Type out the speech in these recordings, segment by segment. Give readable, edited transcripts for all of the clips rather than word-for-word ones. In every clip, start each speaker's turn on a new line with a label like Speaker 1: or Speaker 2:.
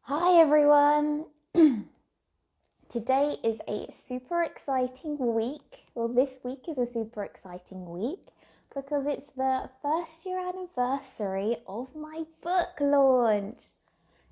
Speaker 1: Hi everyone! Today is a super exciting week. Well, this week is a super exciting week because it's the first year anniversary of my book launch.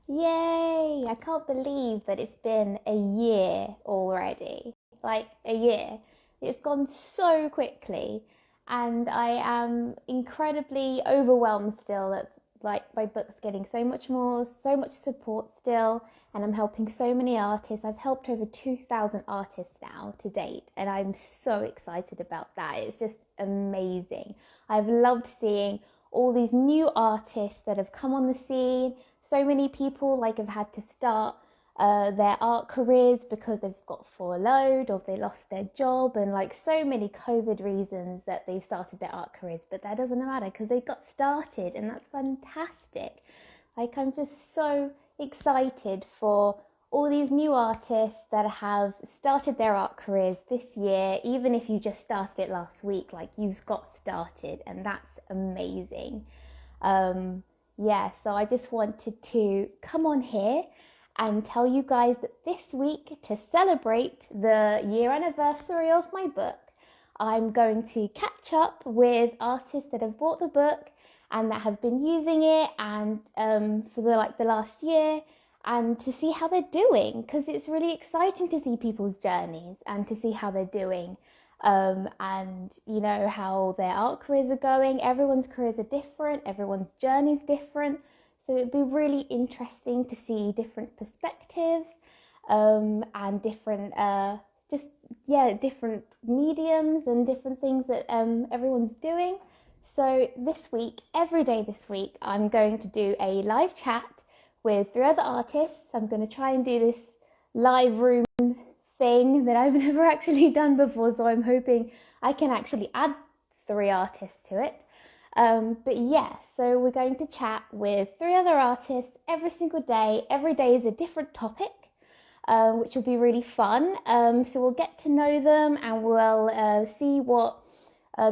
Speaker 1: Yay! I can't believe that it's been a year already. Like a year. It's gone so quickly, and I am incredibly overwhelmed still that like my book's getting so much support still, and I'm helping so many artists. I've helped over 2,000 artists now to date, and I'm so excited about that. It's just amazing. I've loved seeing all these new artists that have come on the scene. So many people have had to start their art careers because they've got furloughed or they lost their job, and so many COVID reasons that they've started their art careers, but that doesn't matter because they got started, and that's fantastic. I'm just so excited for all these new artists that have started their art careers this year. Even if you just started it last week, you've got started, and that's amazing. um, yeah, so I just wanted to come on here and tell you guys that this week, to celebrate the year anniversary of my book, I'm going to catch up with artists that have bought the book and that have been using it and for the last year, and to see how they're doing, because it's really exciting to see people's journeys and to see how they're doing, and how their art careers are going. Everyone's careers are different, everyone's journey's different, so it'd be really interesting to see different perspectives, and different just yeah different mediums and different things that everyone's doing. So this week, every day this week, I'm going to do a live chat with three other artists. I'm going to try and do this live room thing that I've never actually done before, so I'm hoping I can actually add three artists to it. But yeah, so we're going to chat with three other artists every single day. Every day is a different topic, which will be really fun. So we'll get to know them, and we'll see what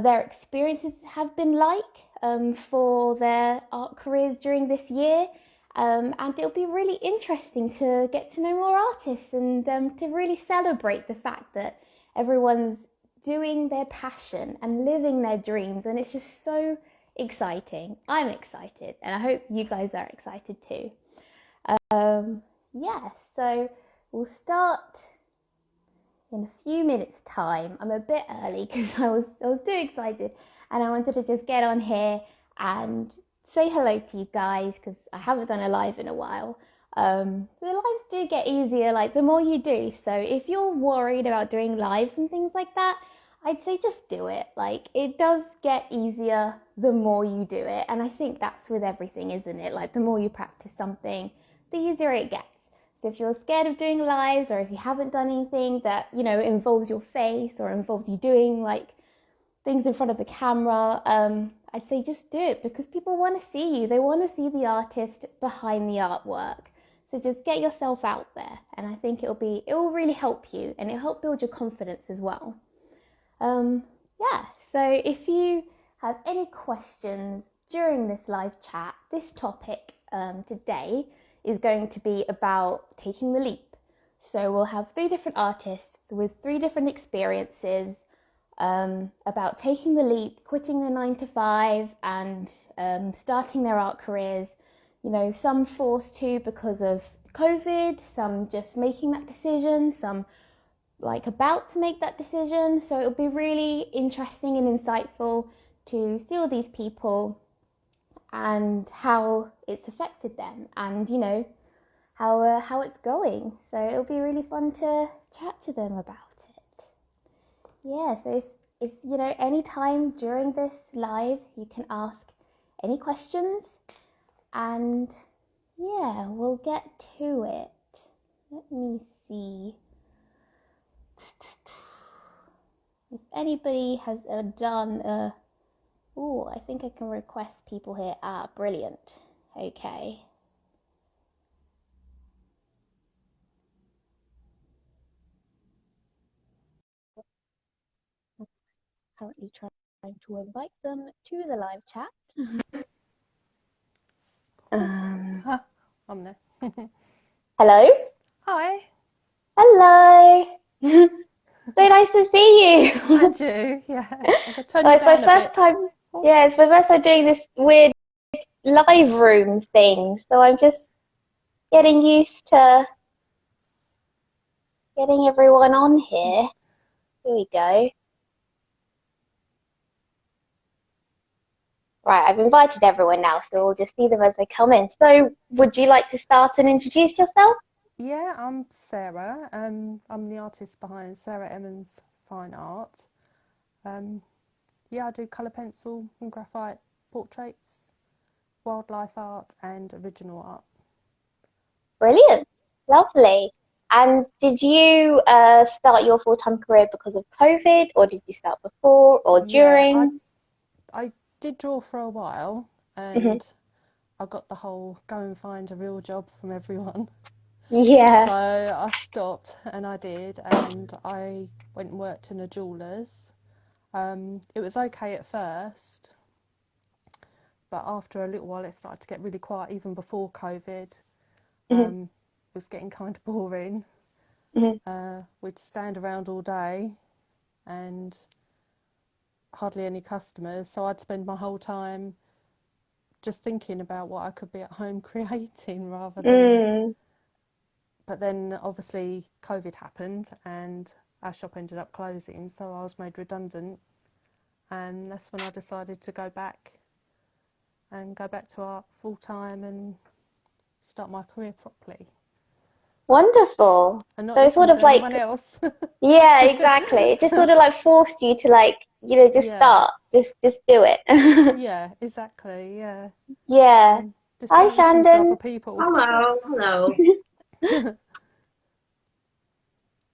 Speaker 1: their experiences have been like for their art careers during this year. And it'll be really interesting to get to know more artists, and to really celebrate the fact that everyone's doing their passion and living their dreams. And it's just so exciting. I'm excited, and I hope you guys are excited too. Yeah, so we'll start in a few minutes' time. I'm a bit early because I was too excited, and I wanted to just get on here and say hello to you guys because I haven't done a live in a while. The lives do get easier, the more you do. So if you're worried about doing lives and things like that, I'd say just do it. It does get easier the more you do it, and I think that's with everything, isn't it? The more you practice something, the easier it gets. So if you're scared of doing lives, or if you haven't done anything that involves your face or involves you doing things in front of the camera, I'd say just do it, because people want to see you. They want to see the artist behind the artwork. So just get yourself out there, and I think it will really help you, and it'll help build your confidence as well. Um, yeah, so if you have any questions during this live chat, this topic today is going to be about taking the leap. So we'll have three different artists with three different experiences about taking the leap, quitting their 9 to 5, and starting their art careers. Some forced to because of COVID, some just making that decision, some about to make that decision. So it'll be really interesting and insightful to see all these people and how it's affected them, and how it's going. So it'll be really fun to chat to them about it. Yeah, so if any time during this live you can ask any questions, and yeah, we'll get to it. Let me see if anybody has done a... Oh, I think I can request people here. Ah, brilliant. Okay. Currently trying to invite them to the live chat.
Speaker 2: Ha, on there.
Speaker 1: Hello?
Speaker 2: Hi,
Speaker 1: Hello. So nice to see you.
Speaker 2: and you. Yeah, I'm gonna turn
Speaker 1: Oh,
Speaker 2: you
Speaker 1: it's my
Speaker 2: down a
Speaker 1: first
Speaker 2: bit.
Speaker 1: time.
Speaker 2: Oh,
Speaker 1: Yeah, it's my first time doing this weird live room thing. So I'm just getting used to getting everyone on here. Here we go. Right, I've invited everyone now, so we'll just see them as they come in. So, would you like to start and introduce yourself?
Speaker 2: yeah, I'm Sarah. I'm the artist behind Sarah Emmons Fine Art. Um, yeah, I do colour pencil and graphite portraits, wildlife art, and original art.
Speaker 1: Brilliant. Lovely. And did you start your full-time career because of COVID, or did you start before or
Speaker 2: Yeah, I
Speaker 1: during?
Speaker 2: I did draw for a while,
Speaker 1: Hmm.
Speaker 2: and I got the whole go and find a real job from everyone. So
Speaker 1: Yeah.
Speaker 2: I stopped, and I did, and I went and worked in a jeweller's. It was okay at first, but after a little while, it started to get really quiet. Even before COVID,
Speaker 1: Hmm.
Speaker 2: it was getting kind of boring.
Speaker 1: Hmm.
Speaker 2: We'd stand around all day and hardly any customers, so I'd spend my whole time just thinking about what I could be at home creating rather than.
Speaker 1: Mm.
Speaker 2: But then obviously COVID happened and our shop ended up closing, so I was made redundant, and that's when I decided to go back to art full time and start my career properly
Speaker 1: Wonderful.
Speaker 2: and not
Speaker 1: So it's
Speaker 2: listen
Speaker 1: sort
Speaker 2: to
Speaker 1: of
Speaker 2: anyone
Speaker 1: like,
Speaker 2: else.
Speaker 1: yeah, exactly. It just sort of like forced you to like, just
Speaker 2: Yeah,
Speaker 1: start, just do it.
Speaker 2: yeah, exactly, yeah.
Speaker 1: Yeah.
Speaker 2: Just
Speaker 1: Hi,
Speaker 2: don't listen to
Speaker 1: Shandon.
Speaker 2: other people.
Speaker 3: Hello, hello.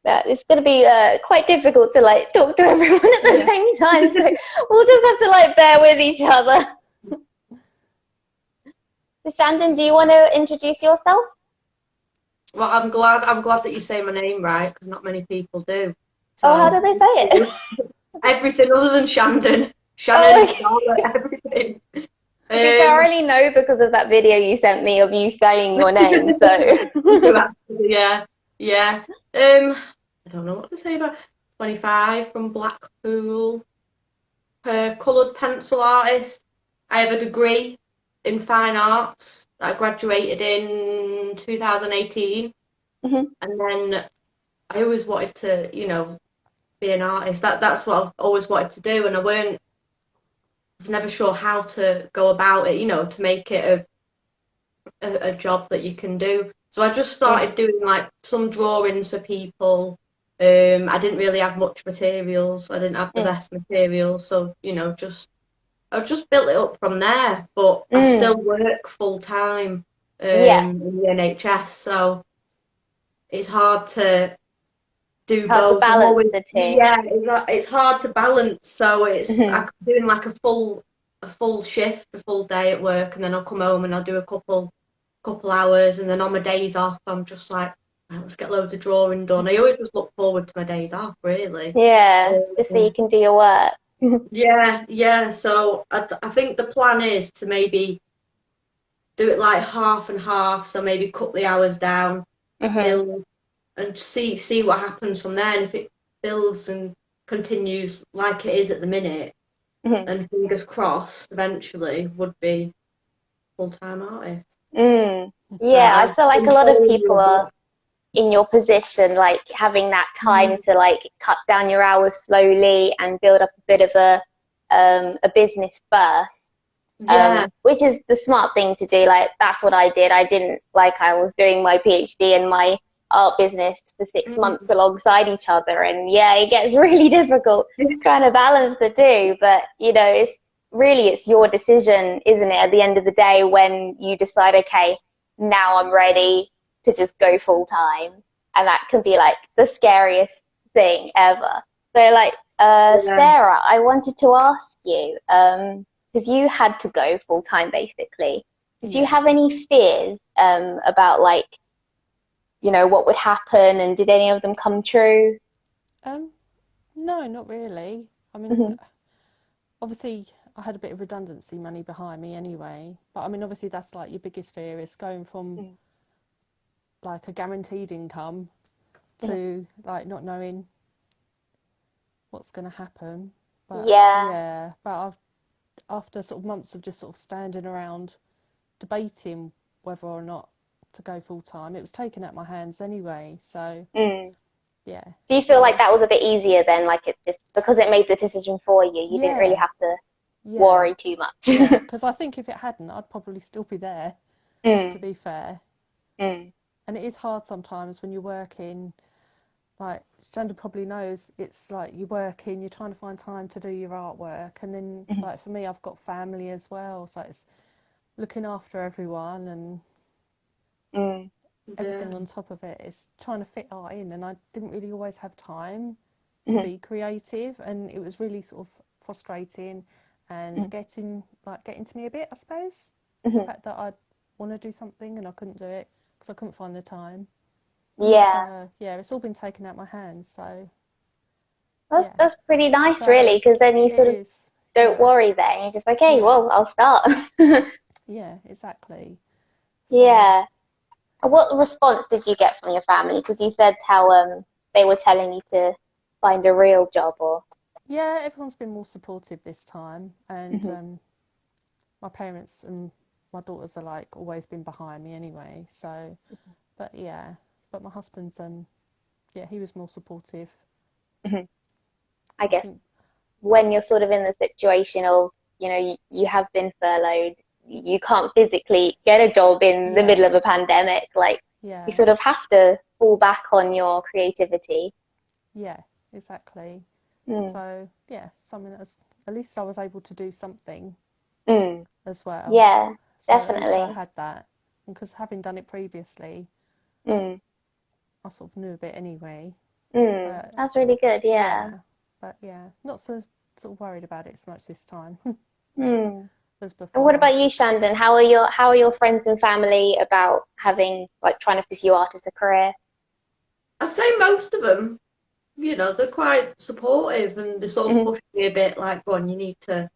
Speaker 1: It's going to be quite difficult to like talk to everyone at the
Speaker 2: Yeah.
Speaker 1: same time, so we'll just have to like bear with each other. So, Shandon, do you want to introduce yourself?
Speaker 3: Well, I'm glad that you say my name right because not many people do.
Speaker 1: Oh, how do
Speaker 3: So
Speaker 1: they say it?
Speaker 3: everything other than Shandon,
Speaker 1: Oh,
Speaker 3: Shannon,
Speaker 1: okay.
Speaker 3: Charlotte, everything.
Speaker 1: To be fair, I
Speaker 3: Um,
Speaker 1: already know because of that video you sent me of you saying your name, so.
Speaker 3: yeah, yeah. I don't know what to say about 25 from Blackpool, coloured pencil artist. I have a degree in fine arts that I graduated in 2018,
Speaker 1: Mhm.
Speaker 3: and then I always wanted to, be an artist. That's what I've always wanted to do, and I was never sure how to go about it, to make it a job that you can do. So I just
Speaker 1: Mm.
Speaker 3: started doing like some drawings for people. I didn't really have much materials. I didn't have the
Speaker 1: Mm.
Speaker 3: best materials, so just I just built it up from there. But I
Speaker 1: Mm.
Speaker 3: still work full time
Speaker 1: Yeah,
Speaker 3: in the NHS, so it's hard to
Speaker 1: it's
Speaker 3: do
Speaker 1: hard to
Speaker 3: both. I'm
Speaker 1: balance
Speaker 3: always,
Speaker 1: the two.
Speaker 3: yeah, it's hard to balance. So
Speaker 1: Mhm.
Speaker 3: I'm doing like a full shift, a full day at work, and then I'll come home and I'll do a couple hours, and then on my days off, I'm just like, right, let's get loads of drawing done. I always just look forward to my days off, really.
Speaker 1: Yeah, just so you
Speaker 3: Um,
Speaker 1: can do your work.
Speaker 3: yeah, yeah. So I think the plan is to maybe do it like half and half. So maybe cut the hours down,
Speaker 1: Hmm.
Speaker 3: build and see what happens from there. And if it builds and continues like it is at the minute,
Speaker 1: Hmm.
Speaker 3: then fingers crossed, eventually would be full time artist.
Speaker 1: Mm.
Speaker 3: But
Speaker 1: Yeah, I
Speaker 3: I've
Speaker 1: feel like a
Speaker 3: been
Speaker 1: lot of
Speaker 3: following
Speaker 1: people
Speaker 3: you a
Speaker 1: are in your position, like having that time
Speaker 3: bit.
Speaker 1: to like cut down your hours slowly and build up a bit of a business first.
Speaker 3: Yeah.
Speaker 1: Which is the smart thing to do. Like that's what I did. I didn't like I was doing my PhD and my art business for 6 months
Speaker 3: Mm.
Speaker 1: alongside each other, and yeah, it gets really difficult trying to balance the two. But it's your decision, isn't it? At the end of the day, when you decide, okay, now I'm ready to just go full time, and that can be like the scariest thing ever. So, like,
Speaker 3: Yeah.
Speaker 1: Sarah, I wanted to ask you, because you had to go full time basically. Did you
Speaker 2: Yeah.
Speaker 1: have any fears about like, what would happen, and did any of them come true?
Speaker 2: Um, no, not really. I mean,
Speaker 1: Hmm.
Speaker 2: obviously, I had a bit of redundancy money behind me anyway. But I mean, obviously, that's like your biggest fear is going from like a guaranteed income to like not knowing what's going to happen. But
Speaker 1: Yeah.
Speaker 2: yeah, but after sort of months of just sort of standing around debating whether or not to go full time, it was taken out my hands anyway. So
Speaker 1: Mm.
Speaker 2: yeah,
Speaker 1: Do you feel like
Speaker 2: so
Speaker 1: that was a bit easier then? Like it just because it made the decision for you, you didn't really
Speaker 2: yeah,
Speaker 1: have to
Speaker 2: yeah,
Speaker 1: worry too much.
Speaker 2: yeah. Because I think if it hadn't, I'd probably still be there. To
Speaker 1: Mm.
Speaker 2: be fair,
Speaker 1: Mm.
Speaker 2: and it is hard sometimes when you're working. Like Shannon probably knows, it's like you're working, you're trying to find time to do your artwork, and then
Speaker 1: Mm.
Speaker 2: like for me, I've got family as well, so it's looking after everyone and
Speaker 1: Mm.
Speaker 3: Yeah.
Speaker 2: everything on top of it. It's trying to fit art in, and I didn't really always have time to
Speaker 1: Mm.
Speaker 2: be creative, and it was really sort of frustrating and
Speaker 1: Mm.
Speaker 2: getting to me a bit, I suppose. The
Speaker 1: Mm.
Speaker 2: fact that I want to do something and I couldn't do it because I couldn't find the time.
Speaker 1: Yeah,
Speaker 2: So yeah, it's all been taken out my hands. So
Speaker 1: that's
Speaker 2: yeah,
Speaker 1: that's pretty nice,
Speaker 2: so
Speaker 1: really, because then you
Speaker 2: it
Speaker 1: sort of
Speaker 2: is.
Speaker 1: don't
Speaker 2: Yeah,
Speaker 1: worry then. You're just like, hey,
Speaker 2: yeah,
Speaker 1: well, I'll start.
Speaker 2: yeah, exactly. So
Speaker 1: Yeah. And what response did you get from your family? Because you said how they were telling you to find a real job or.
Speaker 2: yeah, everyone's been more supportive this time, and
Speaker 1: Mhm.
Speaker 2: my parents and my daughters are like always been behind me anyway. So, but yeah, but my husband's yeah, he was more supportive.
Speaker 1: Mhm. I
Speaker 2: I
Speaker 1: guess
Speaker 2: think
Speaker 1: when you're sort of in the situation of, you have been furloughed, you can't physically get a job in the middle
Speaker 2: yeah,
Speaker 1: of a pandemic, like you
Speaker 2: yeah,
Speaker 1: sort of have to fall back on your creativity.
Speaker 2: yeah, exactly.
Speaker 1: Mm.
Speaker 2: So yeah, something that was, at least I was able to do something
Speaker 1: Mm.
Speaker 2: as well.
Speaker 1: Yeah,
Speaker 2: So at least I
Speaker 1: definitely.
Speaker 2: had that, because having done it previously,
Speaker 1: Mm.
Speaker 2: I sort of knew a bit anyway.
Speaker 1: Mm.
Speaker 2: But
Speaker 1: That's really good, yeah.
Speaker 2: yeah, but yeah, not so sort of worried about it so much this time
Speaker 1: Mm.
Speaker 2: as
Speaker 1: And what
Speaker 2: before.
Speaker 1: about you, Shandon? How are your friends and family about having like trying to pursue art as a career?
Speaker 3: I'd say most of them, they're quite supportive and they sort of
Speaker 1: Mm.
Speaker 3: push me a bit like, go on, you need to.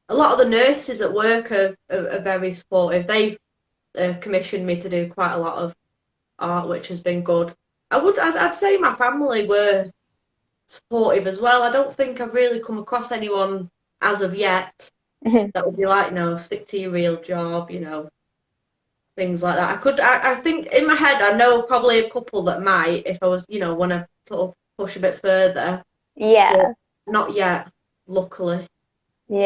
Speaker 3: A lot of the nurses at work are very supportive. They've commissioned me to do quite a lot of art, which has been good. I'd say my family were supportive as well. I don't think I've really come across anyone as of yet
Speaker 1: Mhm.
Speaker 3: that would be like, no, stick to your real job, things like that. I think in my head, I know probably a couple that might, if I was, want to sort of push a bit further, but
Speaker 1: Yeah,
Speaker 3: not yet, luckily.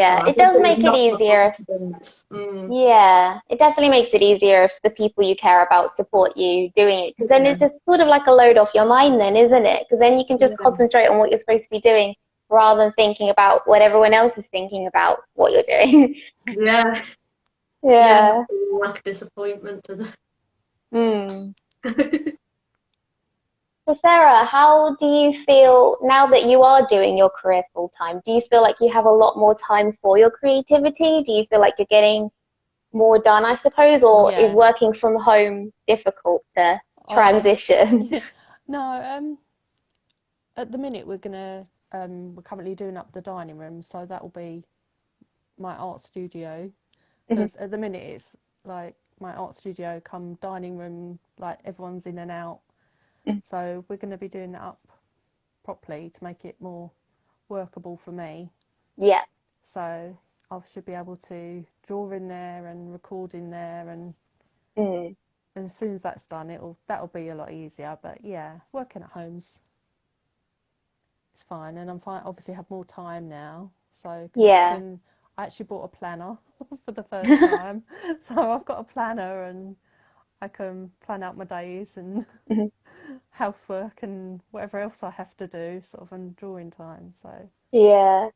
Speaker 3: So
Speaker 1: yeah.
Speaker 3: I
Speaker 1: It
Speaker 3: think
Speaker 1: does
Speaker 3: it would
Speaker 1: make it
Speaker 3: knock my
Speaker 1: easier if,
Speaker 3: confidence.
Speaker 1: yeah, it definitely makes it easier if the people you care about support you doing it, because then
Speaker 3: Yeah,
Speaker 1: it's just sort of like a load off your mind then, isn't it? Because then you can just
Speaker 3: yeah,
Speaker 1: concentrate on what you're supposed to be doing rather than thinking about what everyone else is thinking about what you're doing.
Speaker 3: yeah, yeah. Not
Speaker 1: Yeah.
Speaker 3: feeling like a disappointment to
Speaker 1: Hmm.
Speaker 3: the.
Speaker 1: So Sarah, how do you feel now that you are doing your career full time? Do you feel like you have a lot more time for your creativity? Do you feel like you're getting more done, I suppose, or is
Speaker 2: Yeah,
Speaker 1: working from home difficult to
Speaker 2: I
Speaker 1: transition?
Speaker 2: no. At the minute, we're currently doing up the dining room, so that will be my art studio.
Speaker 1: Mhm.
Speaker 2: Because at the minute, it's like my art studio come dining room, like everyone's in and out.
Speaker 1: Mhm.
Speaker 2: So we're going to be doing that up properly to make it more workable for me.
Speaker 1: Yeah.
Speaker 2: So I should be able to draw in there and record in there,
Speaker 1: Mm.
Speaker 2: and as soon as that's done, that'll be a lot easier. But yeah, working at home's it's fine, and I'm fine. Obviously, have more time now, so because
Speaker 1: Yeah.
Speaker 2: I actually bought a planner for the first time, so I've got a planner and I can plan out my days and
Speaker 1: Mhm.
Speaker 2: housework and whatever else I have to do, sort of in drawing time.
Speaker 1: Yeah.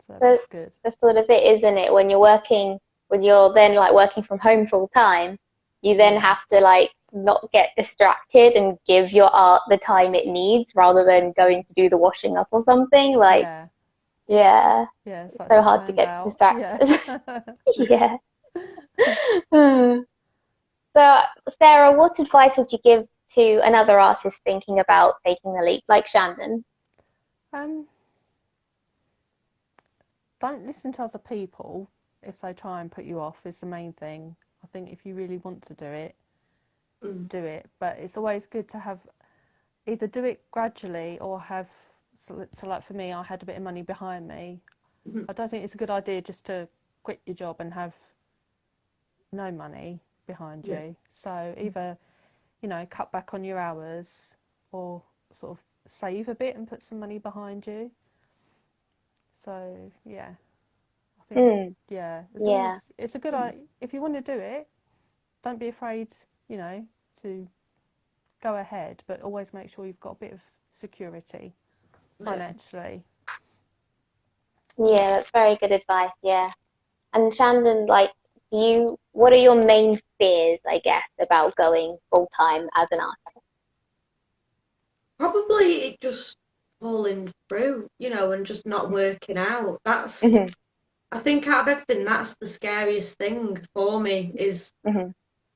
Speaker 2: So
Speaker 1: That,
Speaker 2: that's good.
Speaker 1: that's sort of it, isn't it? When you're then like working from home full time, you then
Speaker 2: Yeah,
Speaker 1: have to like not get distracted and give your art the time it needs rather than going
Speaker 2: exactly.
Speaker 1: to do the washing up or something. Like,
Speaker 2: Yeah,
Speaker 1: yeah,
Speaker 2: yeah. It's
Speaker 1: it's
Speaker 2: like
Speaker 1: so
Speaker 2: sort of
Speaker 1: hard to
Speaker 2: planned
Speaker 1: get
Speaker 2: out. Yeah.
Speaker 1: distracted. Yeah. So, Sarah, what advice would you give to another artist thinking about taking the leap, like Shannon?
Speaker 2: um, don't listen to other people if they try and put you off. Is the main thing. I think if you really want to do it, do it. But it's always good to have either do it gradually or have, so like for me, I had a bit of money behind me.
Speaker 3: Mhm.
Speaker 2: I don't think it's a good idea just to quit your job and have no money behind
Speaker 3: Yeah.
Speaker 2: you. So either, cut back on your hours or sort of save a bit and put some money behind you. So yeah, I think
Speaker 1: Mm,
Speaker 2: it's
Speaker 1: yeah.
Speaker 2: always, it's a good idea. If you want to do it, don't be afraid, to go ahead, but always make sure you've got a bit of security
Speaker 3: Yeah.
Speaker 2: financially.
Speaker 1: Yeah, that's very good advice. Yeah. And Shandon, like, what are your main fears, I guess, about going full time as an artist?
Speaker 3: Probably it just falling through, and just not working out.
Speaker 1: Hmm.
Speaker 3: I think out of everything, that's the scariest thing for me is
Speaker 1: Hmm.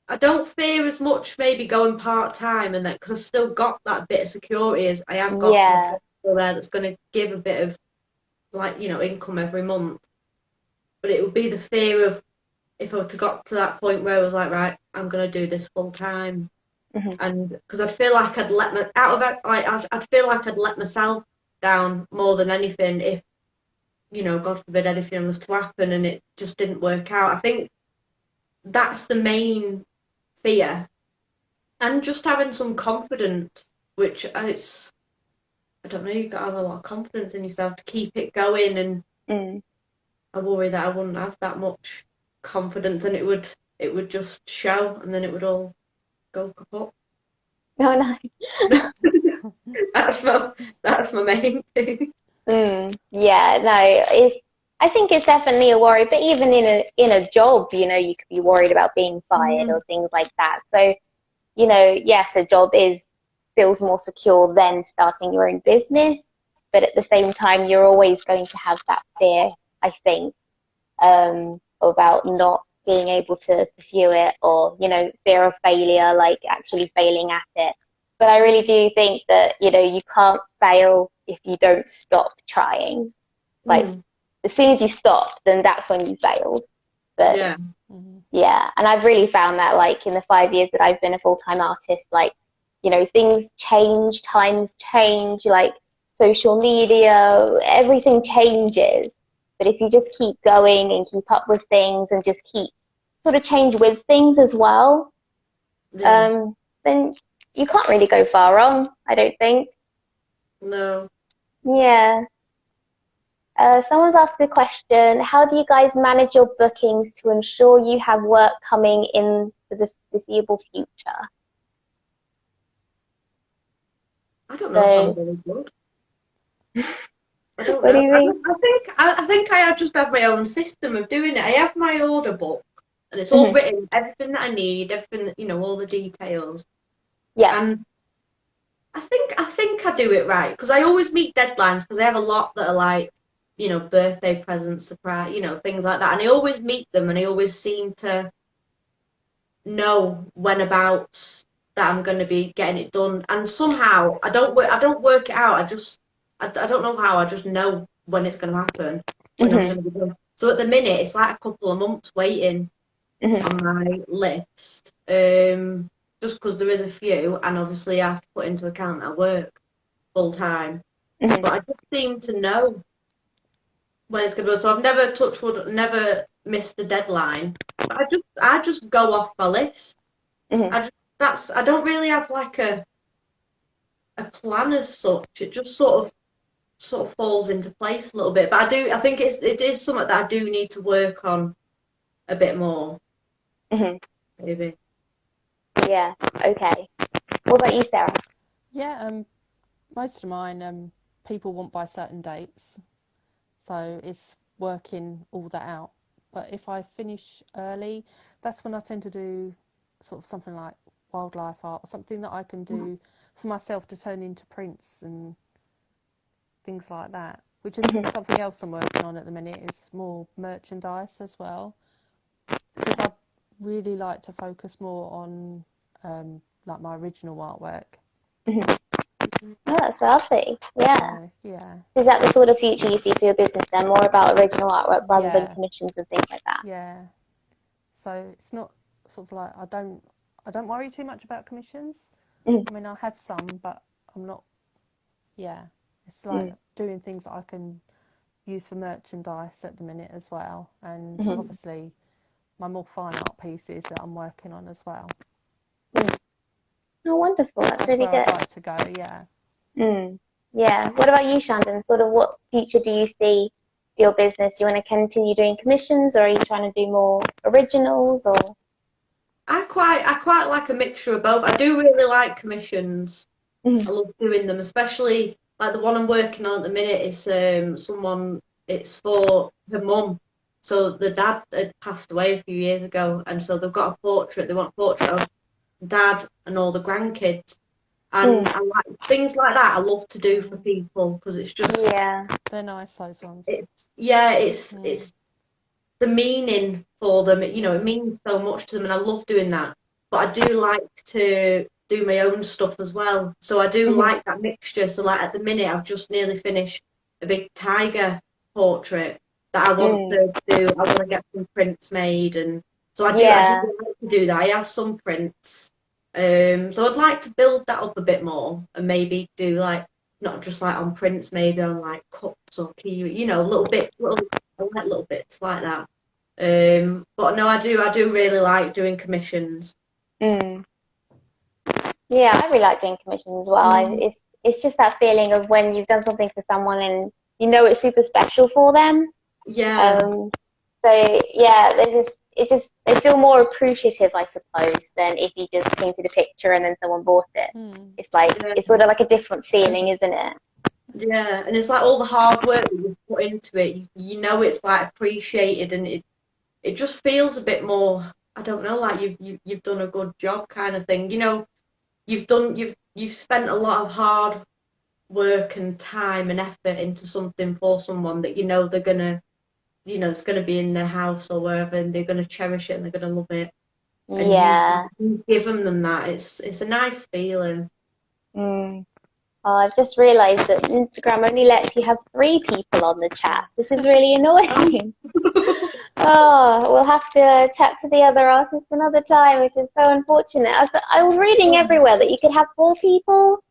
Speaker 3: I don't fear as much maybe going part time and that because I've still got that bit of security as I have got my
Speaker 1: Yeah.
Speaker 3: job still there that's going to give a bit of like, income every month. But it would be the fear of if I were to got to that point where I was like, right, I'm going to do this full time.
Speaker 1: Hmm.
Speaker 3: And because I'd feel like I'd let my out of it, like I'd feel like I'd let myself down more than anything if God forbid anything was to happen and it just didn't work out. I think that's the main fear, and just having some confidence, which it's I don't know, you've got to have a lot of confidence in yourself to keep it going, and
Speaker 1: Mm.
Speaker 3: I worry that I wouldn't have that much confidence, and it would just show, and then it would all go kaput.
Speaker 1: Oh, nice.
Speaker 3: That's my main thing.
Speaker 1: Yeah, no, I think it's definitely a worry, but even in a job, you could be worried about being fired
Speaker 3: Mm,
Speaker 1: or things like that. So, yes, a job feels more secure than starting your own business, but at the same time, you're always going to have that fear, I think, about not being able to pursue it, or fear of failure, like actually failing at it. But I really do think that you can't fail if you don't stop trying. Like,
Speaker 3: mm,
Speaker 1: as soon as you stop, then that's when you failed. But
Speaker 3: yeah.
Speaker 2: Mm-hmm.
Speaker 1: yeah, and I've really found that, like, in the 5 years that I've been a full-time artist, like, things change, times change, like social media, everything changes. But if you just keep going and keep up with things and just keep sort of change with things as well,
Speaker 3: Yeah.
Speaker 1: then you can't really go far wrong, I don't think.
Speaker 3: No.
Speaker 1: Yeah. Someone's asked a question. How do you guys manage your bookings to ensure you have work coming in for the foreseeable future?
Speaker 3: I don't know if I'm
Speaker 1: So,
Speaker 3: very good. I don't
Speaker 1: what do
Speaker 3: know.
Speaker 1: you
Speaker 3: I,
Speaker 1: think?
Speaker 3: don't- I think I just have my own system of doing it. I have my order book, and it's all
Speaker 1: Mhm.
Speaker 3: written, everything that I need, everything that, all the details.
Speaker 1: Yeah.
Speaker 3: And I think I do it right because I always meet deadlines because I have a lot that are like, birthday presents, surprise, things like that. And I always meet them, and I always seem to know when about that I'm going to be getting it done. And somehow I don't work it out. I don't know how. I just know when it's going to happen, when I'm
Speaker 1: Hmm.
Speaker 3: going to be done. So at the minute, it's like a couple of months waiting
Speaker 1: Hmm.
Speaker 3: on my list. Just because there is a few, and obviously I have to put into account that I work full time.
Speaker 1: Hmm.
Speaker 3: But I just seem to know when it's going to be. So I've never touched wood, never missed a deadline. But I just go off my list.
Speaker 1: Hmm.
Speaker 3: I don't really have like a plan as such. It just sort of falls into place a little bit. But I think it is something that I do need to work on a bit more,
Speaker 1: Hmm.
Speaker 3: maybe.
Speaker 1: Yeah. Okay. What about you, Sarah?
Speaker 2: Yeah, most of mine, people want by certain dates, so it's working all that out. But if I finish early, that's when I tend to do sort of something like wildlife art, or something that I can do for myself to turn into prints and things like that. Which is
Speaker 1: Hmm.
Speaker 2: something else I'm working on at the minute, is more merchandise as well, because I really like to focus more on like my original artwork.
Speaker 1: Hmm. Oh, that's lovely. Yeah.
Speaker 2: So yeah,
Speaker 1: Is that the sort of future you see for your business then? More about original artwork rather than
Speaker 2: yeah,
Speaker 1: commissions and things like that?
Speaker 2: yeah. So it's not sort of like I don't worry too much about commissions.
Speaker 1: Mm.
Speaker 2: I mean, I have some, but I'm not. Yeah, it's like doing things that I can use for merchandise at the minute as well, and obviously my more fine art pieces that I'm working on as well.
Speaker 1: Oh, wonderful. That's really
Speaker 2: where
Speaker 1: good.
Speaker 2: I'd like to go. Yeah.
Speaker 1: Yeah. What about you, Shannon? Sort of what future do you see for your business? You want to continue doing commissions, or are you trying to do more originals, or?
Speaker 3: I quite like a mixture of both. I do really like commissions. I love doing them, especially like the one I'm working on at the minute is it's for her mum. So the dad had passed away a few years ago, and so they've got a portrait. They want a portrait of dad and all the grandkids, and I like things like that. I love to do for people because it's just
Speaker 2: they're nice, those ones.
Speaker 3: It's the meaning for them. You know, it means so much to them, and I love doing that. But I do like to do my own stuff as well. So I do like that mixture. So like at the minute, I've just nearly finished a big tiger portrait that I want to do. I want to get some prints made, and so I do like to do that. I have some prints. So I'd like to build that up a bit more and maybe do like not just like on prints, maybe on like cups or key, you know, I like little bits like that. But no, I do really like doing commissions.
Speaker 1: Yeah, I really like doing commissions as well. It's just that feeling of when you've done something for someone and you know it's super special for them.
Speaker 3: Yeah.
Speaker 1: So yeah, they feel more appreciative, I suppose, than if you just painted a picture and then someone bought it. It's like it's sort of like a different feeling, isn't it?
Speaker 3: Yeah, and it's like all the hard work that you've put into it. You know it's like appreciated, and it just feels a bit more. I don't know, like you've done a good job, kind of thing. You know, you've spent a lot of hard work and time and effort into something for someone that you know they're gonna, you know, it's gonna be in their house or wherever, and they're gonna cherish it and they're gonna love it. And you give them that. It's a nice feeling.
Speaker 1: Oh, I've just realised that Instagram only lets you have 3 people on the chat. This is really annoying. Oh, we'll have to chat to the other artist another time, which is so unfortunate. I was reading everywhere that you could have 4 people.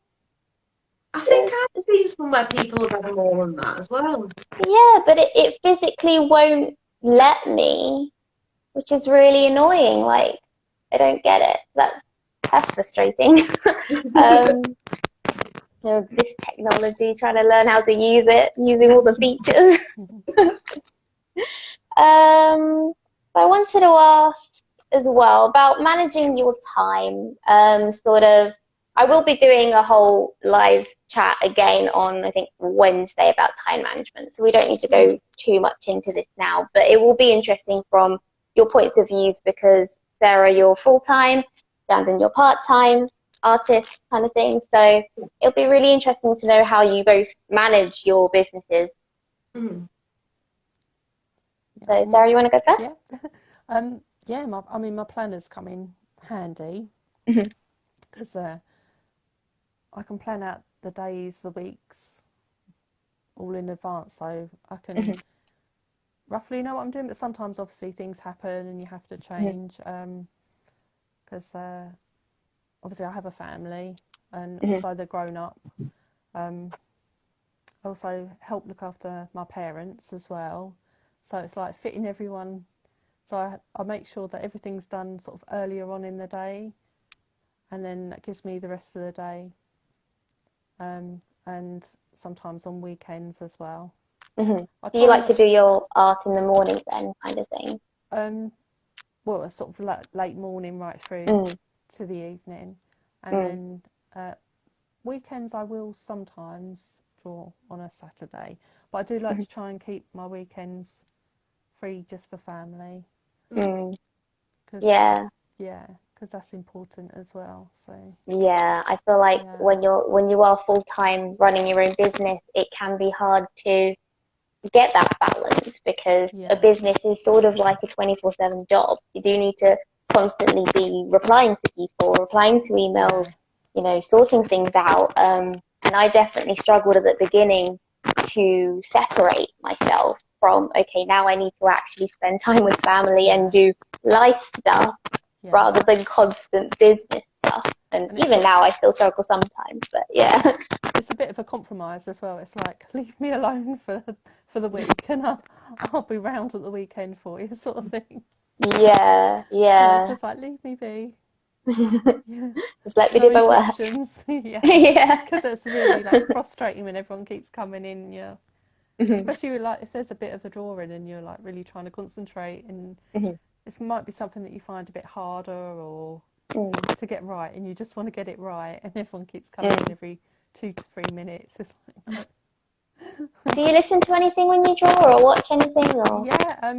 Speaker 3: I think I've seen somewhere people have had more than that as well.
Speaker 1: Yeah, but it physically won't let me, which is really annoying. Like, I don't get it. That's frustrating. This technology, trying to learn how to use it, using all the features. So I wanted to ask as well about managing your time. I will be doing a whole live chat again on, I think, Wednesday about time management. So we don't need to go too much into this now, but it will be interesting from your points of views because Sarah, you're full-time, Brandon, you're part-time artist kind of thing. So it'll be really interesting to know how you both manage your businesses. So Sarah, you want to go first?
Speaker 2: Yeah. My planners come in handy because I can plan out the days, the weeks, all in advance, so I can roughly know what I'm doing. But sometimes, obviously, things happen and you have to change because obviously I have a family, and although they're grown up, I also help look after my parents as well. So it's like fitting everyone. So I make sure that everything's done sort of earlier on in the day, and then that gives me the rest of the day. And sometimes on weekends as well.
Speaker 1: Do you like to do your art in the morning then, kind of thing?
Speaker 2: Well, it's sort of late morning right through to the evening. And then weekends I will sometimes draw on a Saturday. But I do like to try and keep my weekends free just for family. Cause, because that's important as well. So
Speaker 1: yeah, I feel like when you are full-time running your own business, it can be hard to get that balance because a business is sort of like a 24/7 job. You do need to constantly be replying to people, replying to emails, you know, sorting things out. And I definitely struggled at the beginning to separate myself from, okay, now I need to actually spend time with family and do life stuff.
Speaker 2: Yeah.
Speaker 1: rather than constant business stuff. And even now, I still struggle sometimes, but yeah.
Speaker 2: It's a bit of a compromise as well. It's like, leave me alone for the week, and I'll be round at the weekend for you, sort of thing.
Speaker 1: Yeah,
Speaker 2: So it's
Speaker 1: yeah.
Speaker 2: just like, leave me be. Yeah.
Speaker 1: Just let me
Speaker 2: No
Speaker 1: do my work.
Speaker 2: interruptions. Yeah.
Speaker 1: Yeah.
Speaker 2: Because it's really like frustrating when everyone keeps coming in. Yeah.
Speaker 1: Mhm,
Speaker 2: Especially with, like, if there's a bit of the drawing and you're like really trying to concentrate, and
Speaker 1: mhm,
Speaker 2: it might be something that you find a bit harder or
Speaker 1: mm,
Speaker 2: to get right, and you just want to get it right, and everyone keeps coming in
Speaker 1: mm.
Speaker 2: every 2 to 3 minutes. It's like, no.
Speaker 1: Do you listen to anything when you draw or watch anything or?
Speaker 2: Yeah,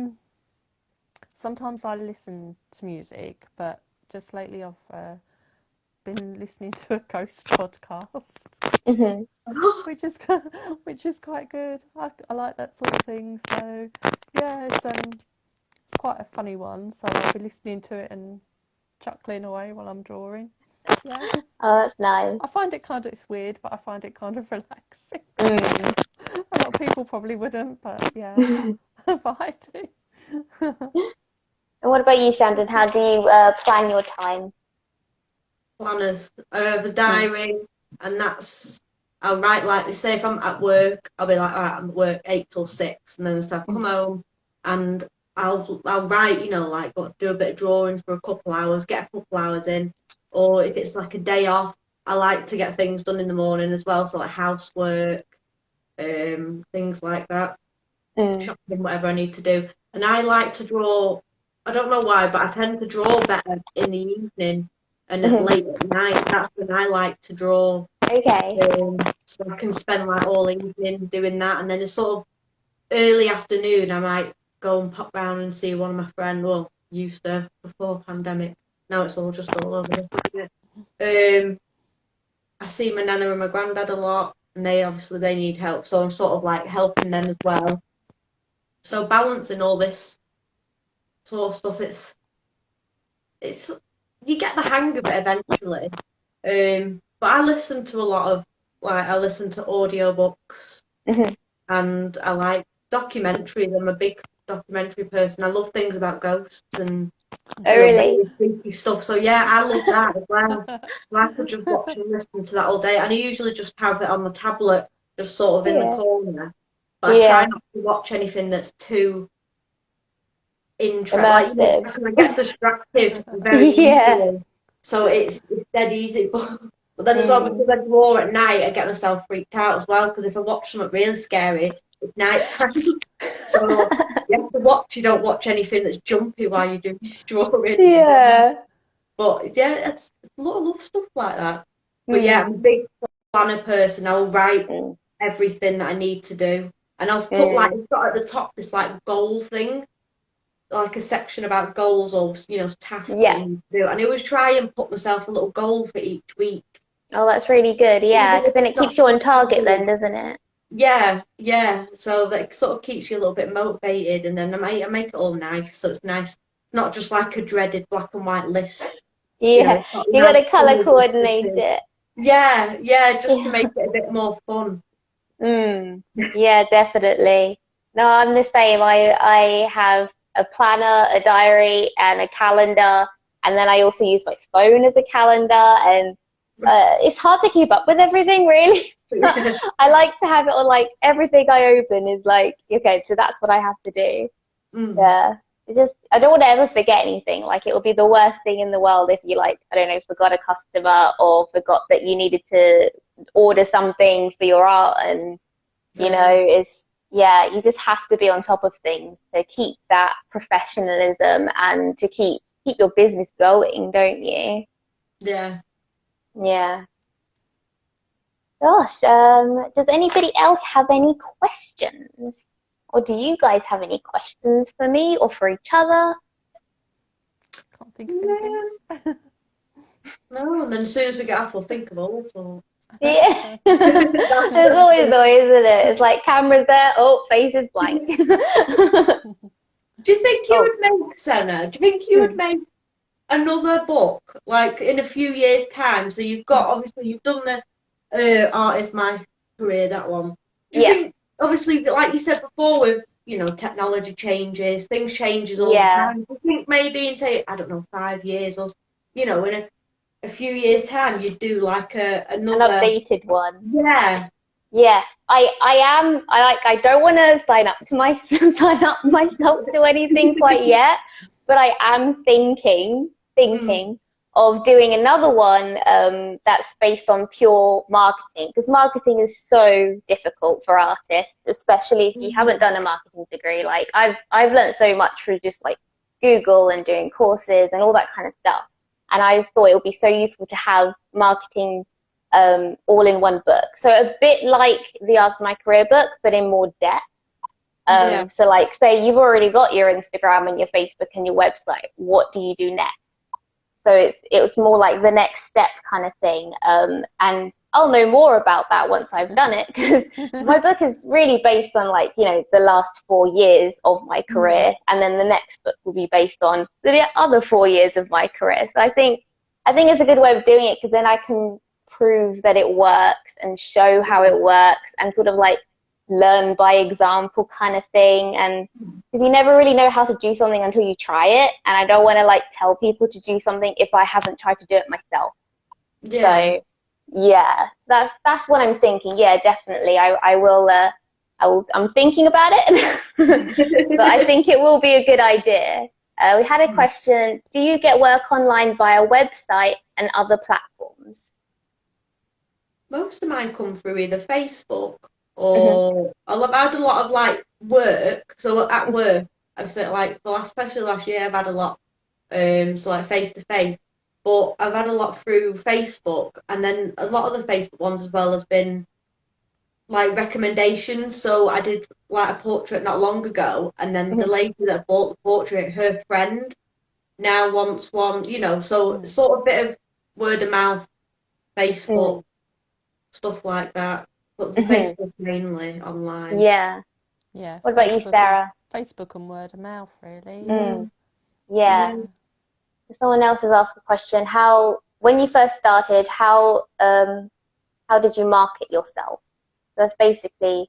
Speaker 2: sometimes I listen to music, but just lately I've been listening to a ghost podcast,
Speaker 1: Mhm.
Speaker 2: which is which is quite good. I like that sort of thing. So yeah, it's quite a funny one. So I'll be listening to it and chuckling away while I'm drawing. Yeah,
Speaker 1: Oh, that's nice.
Speaker 2: I find it kind of, it's weird, but I find it kind of relaxing.
Speaker 1: Mm.
Speaker 2: A lot of people probably wouldn't, but yeah, but I do.
Speaker 1: And what about you, Shandon?
Speaker 2: That's
Speaker 1: How
Speaker 2: good.
Speaker 1: do you plan your time?
Speaker 3: Planners. I have a
Speaker 1: Mm.
Speaker 3: diary, and I'll write, like, we say if I'm at work, I'll be like, right, I'm at work 8 till 6, and then so I come home and I'll write, like, do a bit of drawing for a couple hours, get a couple hours in, or if it's like a day off, I like to get things done in the morning as well, so like housework, things like that,
Speaker 1: Mm.
Speaker 3: shopping, whatever I need to do. And I like to draw. I don't know why, but I tend to draw better in the evening and at
Speaker 1: Mhm.
Speaker 3: late at night. That's when I like to draw.
Speaker 1: Okay.
Speaker 3: So I can spend like all evening doing that, and then a sort of early afternoon, I might go and pop round and see one of my friends. Well, used to before pandemic. Now it's all just all over the place, isn't it? I see my nana and my granddad a lot, and they need help, so I'm sort of like helping them as well. So balancing all this sort of stuff, it's you get the hang of it eventually. But I listen to a lot of, like, I listen to audiobooks,
Speaker 1: Mhm.
Speaker 3: and I like documentaries. I'm a big documentary person. I love things about ghosts and
Speaker 1: Oh, really?
Speaker 3: very creepy stuff. So yeah, I love that as well. So I could just watch and listen to that all day, and I usually just have it on the tablet, just sort of in the
Speaker 1: Yeah.
Speaker 3: corner. But I try
Speaker 1: Yeah.
Speaker 3: not to watch anything that's too like,
Speaker 1: Immersive.
Speaker 3: because I get distracted very
Speaker 1: Yeah.
Speaker 3: easily. So it's dead easy. But then as well,
Speaker 1: Mm.
Speaker 3: because I draw at night, I get myself freaked out as well. Because if I watch something really scary, it's night time. So you have to watch. You don't watch anything that's jumpy while you're doing your drawings.
Speaker 1: Yeah.
Speaker 3: But yeah, it's a lot of love stuff like that. But yeah, I'm a
Speaker 1: Mm.
Speaker 3: big planner person. I'll write
Speaker 1: Mm.
Speaker 3: everything that I need to do, and I'll put, like,
Speaker 1: Mm.
Speaker 3: it's got at the top this like goal thing, like a section about goals or tasks that
Speaker 1: Yeah.
Speaker 3: you need to do. And I always try and put myself a little goal for each week,
Speaker 1: Oh, that's really good. Yeah,
Speaker 3: even
Speaker 1: because
Speaker 3: if
Speaker 1: then
Speaker 3: it's
Speaker 1: it
Speaker 3: not
Speaker 1: keeps you on
Speaker 3: super
Speaker 1: target
Speaker 3: big.
Speaker 1: then, doesn't it?
Speaker 3: Yeah. So that sort of keeps you a little bit motivated, and then I make it all nice, so it's nice, not just like a dreaded black and white list.
Speaker 1: Yeah.
Speaker 3: It's got
Speaker 1: You got
Speaker 3: nice
Speaker 1: to color
Speaker 3: colours and stuff
Speaker 1: coordinate
Speaker 3: in.
Speaker 1: it.
Speaker 3: Yeah, just to
Speaker 1: Yeah.
Speaker 3: make it a bit more fun.
Speaker 1: Mm. Yeah, definitely. No, I'm the same. I have a planner, a diary, and a calendar, and then I also use my phone as a calendar, and it's hard to keep up with everything, really. I like to have it on, like, everything I open is like, okay, so that's what I have to do.
Speaker 3: Mm.
Speaker 1: Yeah. It's just, I don't want to ever forget anything. Like, it would be the worst thing in the world if you, like, I don't know, forgot a customer or forgot that you needed to order something for your art. And,
Speaker 3: Yeah,
Speaker 1: it's, yeah, you just have to be on top of things to keep that professionalism and to keep your business going, don't you?
Speaker 3: yeah.
Speaker 1: Yeah. Gosh, does anybody else have any questions? Or do you guys have any questions for me or for each other?
Speaker 2: Can't think of anything.
Speaker 3: Yeah. No, and then as soon as we get off, we'll think of all sorts.
Speaker 1: Yeah.
Speaker 3: That's
Speaker 1: There's always
Speaker 3: it.
Speaker 1: though, isn't it? It's like cameras there, oh, face is blank.
Speaker 3: Do you think you
Speaker 1: Oh,
Speaker 3: would make, Senna? Do you think you would
Speaker 1: mm,
Speaker 3: make another book, like, in a few years' time? So obviously you've done the artist my career, that one. Do you
Speaker 1: yeah.
Speaker 3: think, obviously, like you said before, with technology changes, things changes all the
Speaker 1: Yeah,
Speaker 3: time. I think maybe in, say, I don't know, 5 years or, in a few years' time, you'd do like
Speaker 1: an
Speaker 3: another,
Speaker 1: updated one.
Speaker 3: yeah,
Speaker 1: Yeah, I don't want to sign up to my sign up myself to anything quite yet, but I am
Speaker 3: mm,
Speaker 1: thinking of doing another one that's based on pure marketing, because marketing is so difficult for artists, especially if you haven't
Speaker 3: mm,
Speaker 1: done a marketing degree. Like I've learned so much through just like Google and doing courses and all that kind of stuff. And I thought it would be so useful to have marketing all in one book. So a bit like the Art of My Career book, but in more depth.
Speaker 3: yeah,
Speaker 1: So like say you've already got your Instagram and your Facebook and your website. What do you do next? So it was more like the next step kind of thing. And I'll know more about that once I've done it, because my book is really based on like, the last 4 years of my
Speaker 3: mm,
Speaker 1: career. And then the next book will be based on the other 4 years of my career. So I think it's a good way of doing it, because then I can prove that it works and show how it works and sort of like learn by example kind of thing. And because you never really know how to do something until you try it, and I don't want to like tell people to do something if I haven't tried to do it myself.
Speaker 3: yeah.
Speaker 1: So yeah, that's what I'm thinking. Yeah, definitely. I'm thinking about it, but I think it will be a good idea. We had a question: do you get work online via website and other platforms?
Speaker 3: Most of mine come through either Facebook
Speaker 1: Hmm.
Speaker 3: or I've had a lot of like work. So at work, I've said like especially last year, I've had a lot, so like face to face. But I've had a lot through Facebook, and then a lot of the Facebook ones as well has been like recommendations. So I did like a portrait not long ago, and then the
Speaker 1: Hmm.
Speaker 3: lady that bought the portrait, her friend now wants one. So
Speaker 2: Mm.
Speaker 3: sort of bit of word of mouth, Facebook
Speaker 1: Hmm.
Speaker 3: stuff like that. But the
Speaker 1: Hmm.
Speaker 3: Facebook mainly online.
Speaker 1: Yeah.
Speaker 2: Yeah,
Speaker 1: What about you, Sarah?
Speaker 2: Facebook and word of mouth, really.
Speaker 3: Mm,
Speaker 1: Yeah.
Speaker 3: yeah.
Speaker 2: Yeah.
Speaker 1: Someone else has asked a question. When you first started, how did you market yourself? That's basically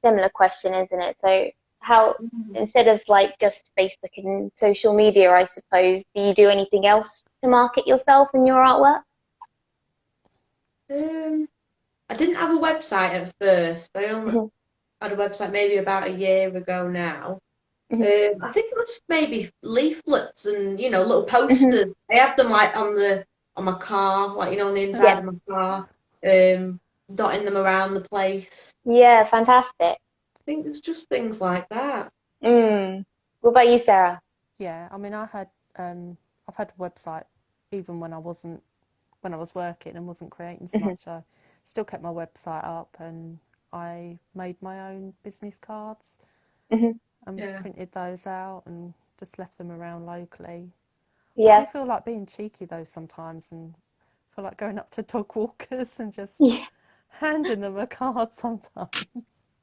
Speaker 1: a similar question, isn't it? So how,
Speaker 3: Mm.
Speaker 1: instead of like just Facebook and social media, I suppose, do you do anything else to market yourself and your artwork?
Speaker 3: Um, I didn't have a website at first. I only
Speaker 1: Hmm.
Speaker 3: had a website maybe about a year ago now.
Speaker 1: Hmm.
Speaker 3: I think it was maybe leaflets and little
Speaker 1: Hmm.
Speaker 3: posters. I have them like on my car, like on the inside
Speaker 1: Yeah.
Speaker 3: of my car, um, dotting them around the place.
Speaker 1: Yeah, fantastic.
Speaker 3: I think it's just things like that.
Speaker 1: Mm. What about you, Sarah?
Speaker 2: Yeah, I mean, I've had a website even when I was working and wasn't creating so
Speaker 1: Hmm.
Speaker 2: much. I still kept my website up, and I made my own business cards
Speaker 1: Hmm.
Speaker 2: and
Speaker 3: Yeah.
Speaker 2: printed those out and just left them around locally. I do
Speaker 1: Yeah.
Speaker 2: feel like being cheeky though sometimes, and feel like going up to dog walkers and just
Speaker 1: Yeah.
Speaker 2: handing them a card sometimes.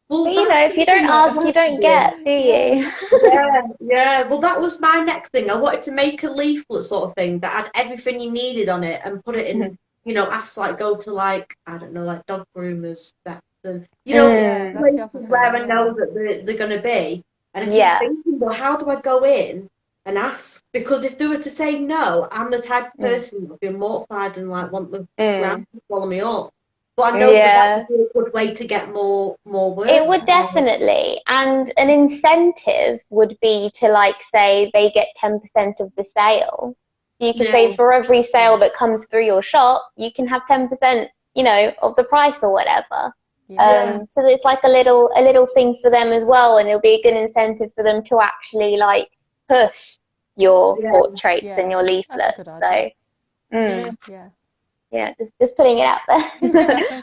Speaker 3: Well,
Speaker 1: But
Speaker 3: that's
Speaker 1: if you
Speaker 3: something
Speaker 1: don't
Speaker 3: that I
Speaker 1: ask, you
Speaker 3: want to
Speaker 1: don't
Speaker 3: do.
Speaker 1: get, do
Speaker 2: Yeah.
Speaker 1: you?
Speaker 3: Yeah, yeah. Well, that was my next thing. I wanted to make a leaflet sort of thing that had everything you needed on it and put it
Speaker 1: Mhm.
Speaker 3: in, ask like go to like, I don't know, like dog groomers, vets and
Speaker 2: Yeah,
Speaker 1: Mm.
Speaker 2: that's the
Speaker 3: places
Speaker 2: other
Speaker 3: where
Speaker 2: thing.
Speaker 3: I know
Speaker 2: Yeah.
Speaker 3: that they're gonna be. And I keep
Speaker 1: Yeah.
Speaker 3: thinking, well, how do I go in and ask? Because if they were to say no, I'm the type of
Speaker 1: Mm.
Speaker 3: person that would be mortified and like want the ground
Speaker 1: Mm.
Speaker 3: to swallow me up. But I know that that
Speaker 1: Yeah.
Speaker 3: would be a good way to get more
Speaker 1: It
Speaker 3: work.
Speaker 1: would definitely. And an incentive would be to like say they get 10% of the sale. You could say
Speaker 3: Yeah,
Speaker 1: for every sale that comes through your shop, you can have 10%, of the price or whatever.
Speaker 2: Yeah.
Speaker 3: yeah,
Speaker 1: So it's like a little thing for them as well, and it'll be a good incentive for them to actually like push your
Speaker 3: yeah,
Speaker 1: portraits and
Speaker 2: Yeah.
Speaker 1: your
Speaker 2: That's a
Speaker 1: leaflets.
Speaker 2: good idea.
Speaker 1: So
Speaker 3: yeah.
Speaker 2: Yeah.
Speaker 1: yeah, just putting it out there.
Speaker 2: Yeah.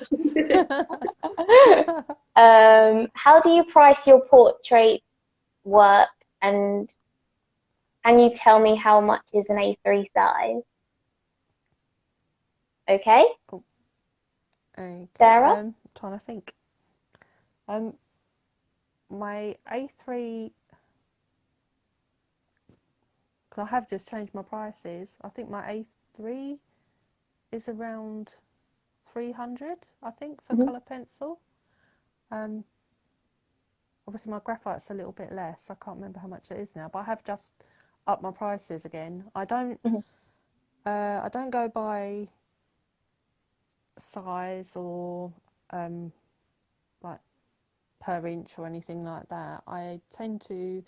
Speaker 1: How do you price your portrait work, and can you tell me how much is an A3 size? Okay,
Speaker 2: Cool. Okay.
Speaker 1: Sarah?
Speaker 2: Trying to think. Um, my A3, because I have just changed my prices. I think my A3 is around 300, I think, for
Speaker 1: Hmm.
Speaker 2: colour pencil. Um, obviously my graphite's a little bit less. I can't remember how much it is now, but I have just upped my prices again. I don't go by size or like per inch or anything like that. I tend to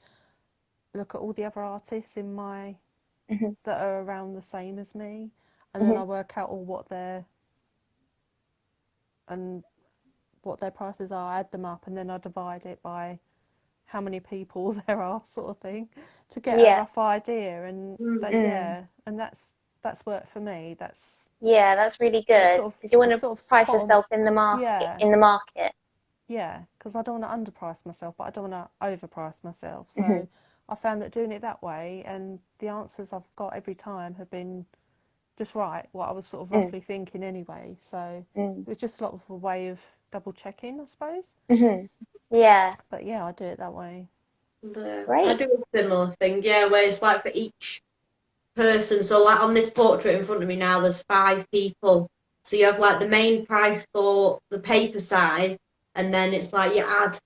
Speaker 2: look at all the other artists in my that are around the same as me, and then I work out all what their prices are, add them up, and then I divide it by how many people there are, sort of thing, to get a
Speaker 1: Yeah.
Speaker 2: rough idea. And
Speaker 1: Mm.
Speaker 2: and that's worked for me.
Speaker 1: Yeah, that's really good because you want
Speaker 2: it's
Speaker 1: to
Speaker 2: sort of
Speaker 1: price
Speaker 2: spot on.
Speaker 1: yourself in the market.
Speaker 2: Yeah,
Speaker 1: In the market.
Speaker 2: yeah, because I don't want to underprice myself, but I don't want to overprice myself.
Speaker 1: Hmm.
Speaker 2: So I found that doing it that way, and the answers I've got every time have been just right, what I was sort of
Speaker 1: Mm.
Speaker 2: roughly thinking anyway. So
Speaker 1: Mm.
Speaker 2: it was just sort of a way of double checking, I suppose.
Speaker 1: Yeah,
Speaker 2: But yeah, I do it that way.
Speaker 3: And, I
Speaker 1: great.
Speaker 3: do a similar thing, yeah, where it's like for each person. So like on this portrait in front of me now, there's 5 people. So you have like the main price for the paper size, and then it's like you add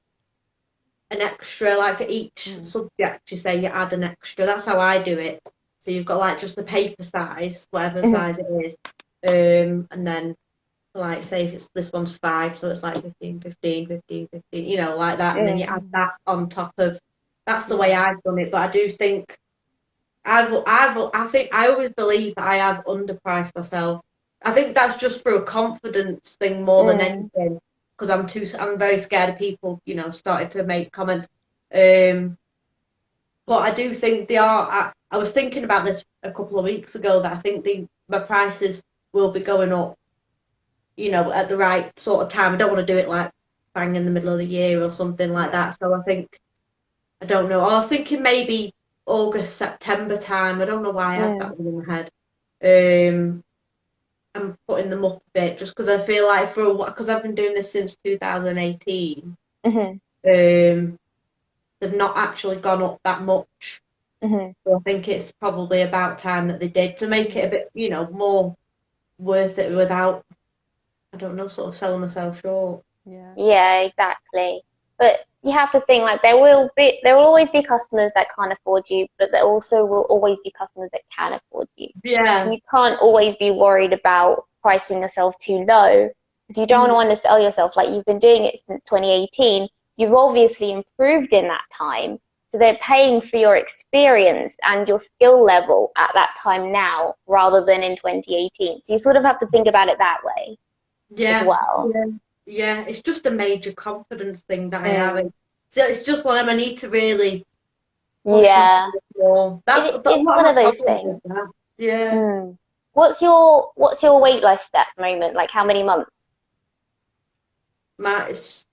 Speaker 3: an extra, like for each subject, you say you add an extra. That's how I do it. So you've got like just the paper size, whatever size it is, and then like say if it's this one's 5, so it's like 15, 15, 15, 15, you know, like that, and then you add that on top of. That's the way
Speaker 2: Yeah.
Speaker 3: I've done it, but I do think I think I always believe that I have underpriced myself. I think that's just through a confidence thing more than anything, because I'm very scared of people, starting to make comments. But I do think they are. I was thinking about this a couple of weeks ago that I think my prices will be going up, at the right sort of time. I don't want to do it like bang in the middle of the year or something like that. So I think I don't know. I was thinking maybe August, September time. I don't know why I had that one in my head. I'm putting them up a bit just because I feel like because I've been doing this since 2018. They've not actually gone up that much. So I think it's probably about time that they did to make it a bit, more worth it without, I don't know, sort of selling myself short.
Speaker 2: Yeah.
Speaker 1: Yeah, exactly. But you have to think like there will always be customers that can't afford you, but there also will always be customers that can afford you.
Speaker 3: Yeah.
Speaker 1: So you can't always be worried about pricing yourself too low because you don't want to undersell yourself. Like you've been doing it since 2018. You've obviously improved in that time. So they're paying for your experience and your skill level at that time now rather than in 2018. So you sort of have to think about it that way as well.
Speaker 3: Yeah, it's just a major confidence thing that I have. So it's just one I need to really push
Speaker 1: Yeah.
Speaker 3: more. That's
Speaker 1: It's
Speaker 3: what
Speaker 1: one
Speaker 3: my
Speaker 1: of those
Speaker 3: problem
Speaker 1: things.
Speaker 3: is. That. Yeah.
Speaker 1: What's your weight loss at the moment? Like how many months?
Speaker 3: It's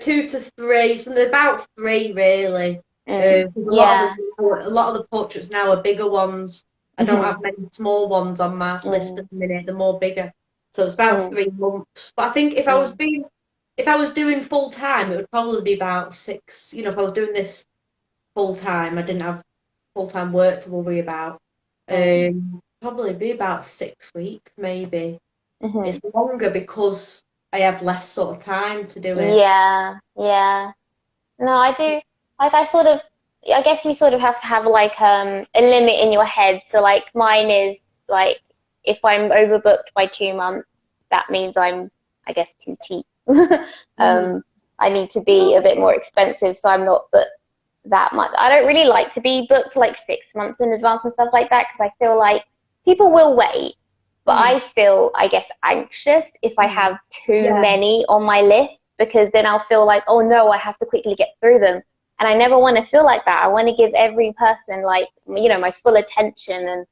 Speaker 3: 2 to 3. It's about 3 really. A
Speaker 1: Yeah.
Speaker 3: lot of the portraits now are bigger ones. I don't have many small ones on my list at the minute. They're more bigger. So it's about 3 months. But I think if I was doing full time, it would probably be about 6. If I was doing this full time, I didn't have full time work to worry about. Probably be about 6 weeks, maybe. It's longer because I have less sort of time to do it.
Speaker 1: Yeah, yeah. No, I do. Like I guess you sort of have to have like a limit in your head. So like mine is like if I'm overbooked by 2 months, that means I guess too cheap. I need to be a bit more expensive, so I'm not booked that much. I don't really like to be booked like 6 months in advance and stuff like that because I feel like people will wait. But I feel, I guess, anxious if I have too many on my list because then I'll feel like, oh no, I have to quickly get through them. And I never want to feel like that. I want to give every person like, my full attention and,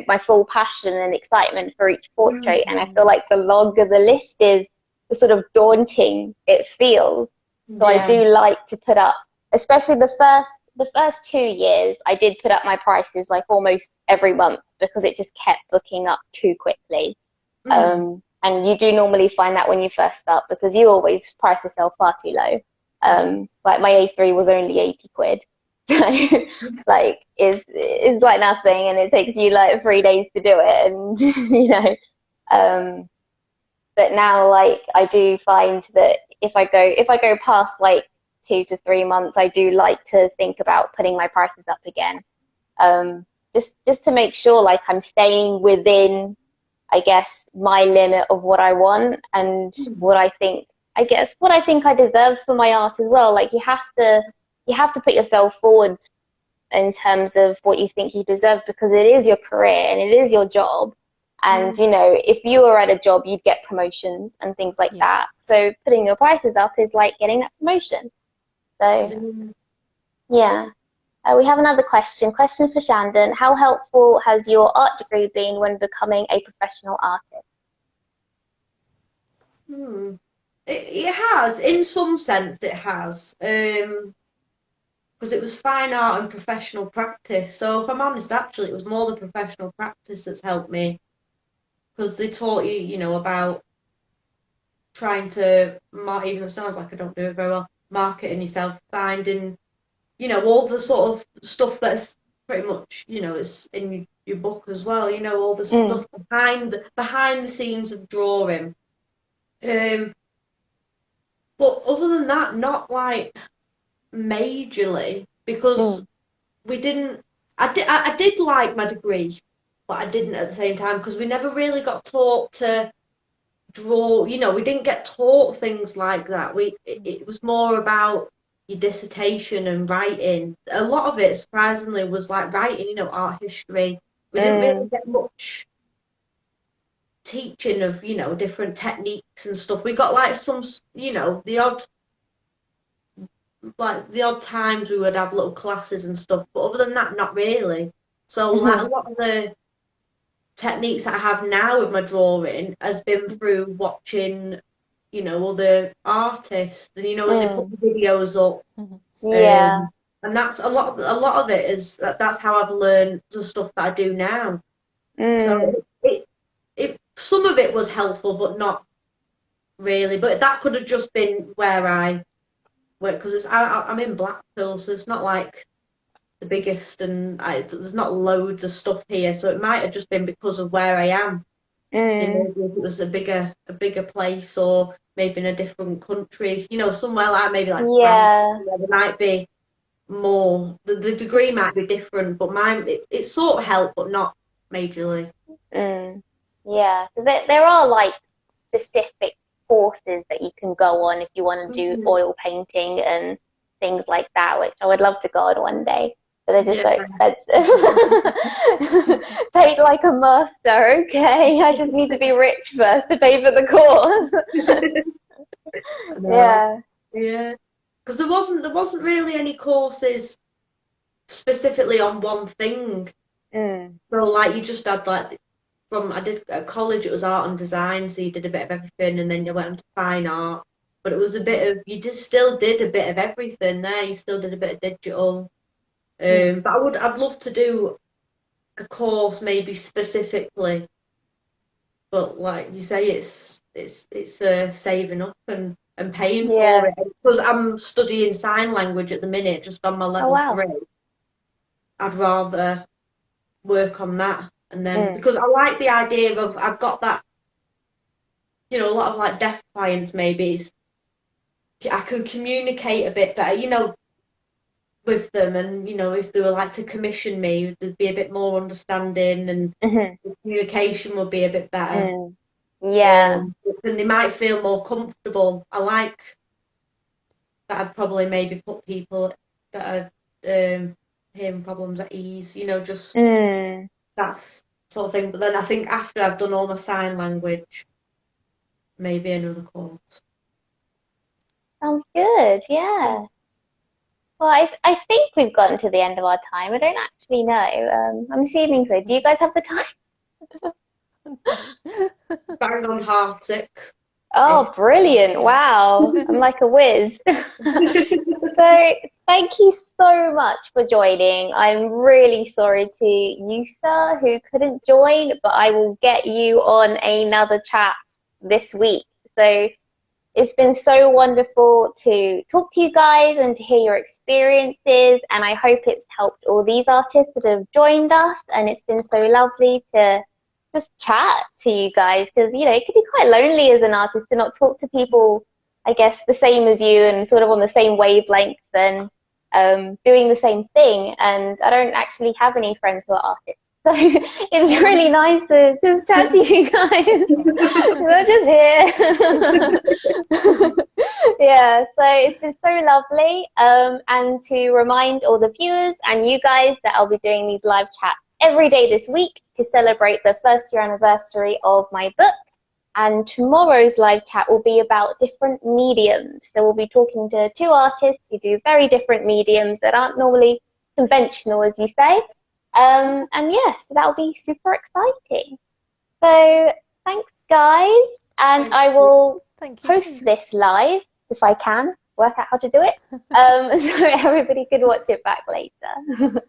Speaker 1: my full passion and excitement for each portrait. And I feel like the longer the list is, the sort of daunting it feels. So I do like to put up, especially the first 2 years, I did put up my prices like almost every month because it just kept booking up too quickly. And you do normally find that when you first start because you always price yourself far too low. Like my A3 was only 80 quid. So like is like nothing and it takes you like 3 days to do it but now like I do find that if I go past like 2 to 3 months, I do like to think about putting my prices up again. Just to make sure like I'm staying within, I guess, my limit of what I want and what I think, what I think I deserve for my art as well. Like you have to put yourself forward in terms of what you think you deserve, because it is your career and it is your job. And, you know, if you were at a job, you'd get promotions and things like that. So putting your prices up is like getting that promotion. So, yeah. We have another question. Question for Shannon. How helpful has your art degree been when becoming a professional artist?
Speaker 3: It has, in some sense, it has. Because it was fine art and professional practice. So if I'm honest, actually, it was more the professional practice that's helped me, because they taught you, you know, about trying to, even though it sounds like I don't do it very well, marketing yourself, finding, you know, all the sort of stuff that's pretty much, you know, it's in your book as well, you know, all the stuff behind the scenes of drawing. But other than that, not like majorly, because we didn't. I did like my degree, but I didn't at the same time, because we never really got taught to draw. You know, we didn't get taught things like that. It was more about your dissertation and writing. A lot of it, surprisingly, was like writing. You know, art history. We didn't really get much teaching of, you know, different techniques and stuff. We got like some, you know, the odd times we would have little classes and stuff, but other than that, not really. So like a lot of the techniques that I have now with my drawing has been through watching, you know, other artists, and you know, when they put the videos up. And that's a lot of it is that's how I've learned the stuff that I do now. So it some of it was helpful, but not really. But that could have just been where I went, because I'm in Blackpool, so it's not like the biggest, and there's not loads of stuff here. So it might have just been because of where I am. Maybe if it was a bigger place, or maybe in a different country, you know, somewhere like maybe like France, where there might be more. The degree might be different, but mine it sort of helped, but not majorly.
Speaker 1: Yeah, because there are like specific courses that you can go on if you want to do oil painting and things like that, which I would love to go on one day, but they're just so expensive. Paid like a master, okay. I just need to be rich first to pay for the course. Yeah,
Speaker 3: because there wasn't really any courses specifically on one thing. So like you just had like, I did at college, it was art and design, so you did a bit of everything, and then you went on to fine art. But it was a bit of, you just still did a bit of everything there. You still did a bit of digital. But I'd love to do a course maybe specifically. But like you say, it's saving up and paying for it. Because I'm studying sign language at the minute, just on my level 3. I'd rather work on that. And then, because I like the idea of, I've got that, you know, a lot of like deaf clients, maybe I can communicate a bit better, you know, with them. And, you know, if they were like to commission me, there'd be a bit more understanding, and the communication would be a bit better. And they might feel more comfortable. I like that I'd probably maybe put people that are hearing problems at ease, you know, just that's sort of thing. But then I think after I've done all my sign language, maybe another course.
Speaker 1: Sounds good, yeah. Well, I think we've gotten to the end of our time. I don't actually know. I'm assuming so. Do you guys have the time?
Speaker 3: Bang on 6:30.
Speaker 1: Oh, brilliant. Wow. I'm like a whiz. So thank you so much for joining. I'm really sorry to you, sir, who couldn't join, but I will get you on another chat this week. So it's been so wonderful to talk to you guys and to hear your experiences, and I hope it's helped all these artists that have joined us, and it's been so lovely to just chat to you guys, because, you know, it can be quite lonely as an artist to not talk to people I guess, the same as you and sort of on the same wavelength and doing the same thing. And I don't actually have any friends who are artists. So it's really nice to just chat to you guys. We're just here. Yeah, so it's been so lovely. And to remind all the viewers and you guys that I'll be doing these live chats every day this week to celebrate the first year anniversary of my book. And tomorrow's live chat will be about different mediums. So we'll be talking to 2 artists who do very different mediums that aren't normally conventional, as you say. And yeah, so that'll be super exciting. So thanks, guys. And I will post this live if I can, work out how to do it. So everybody can watch it back later.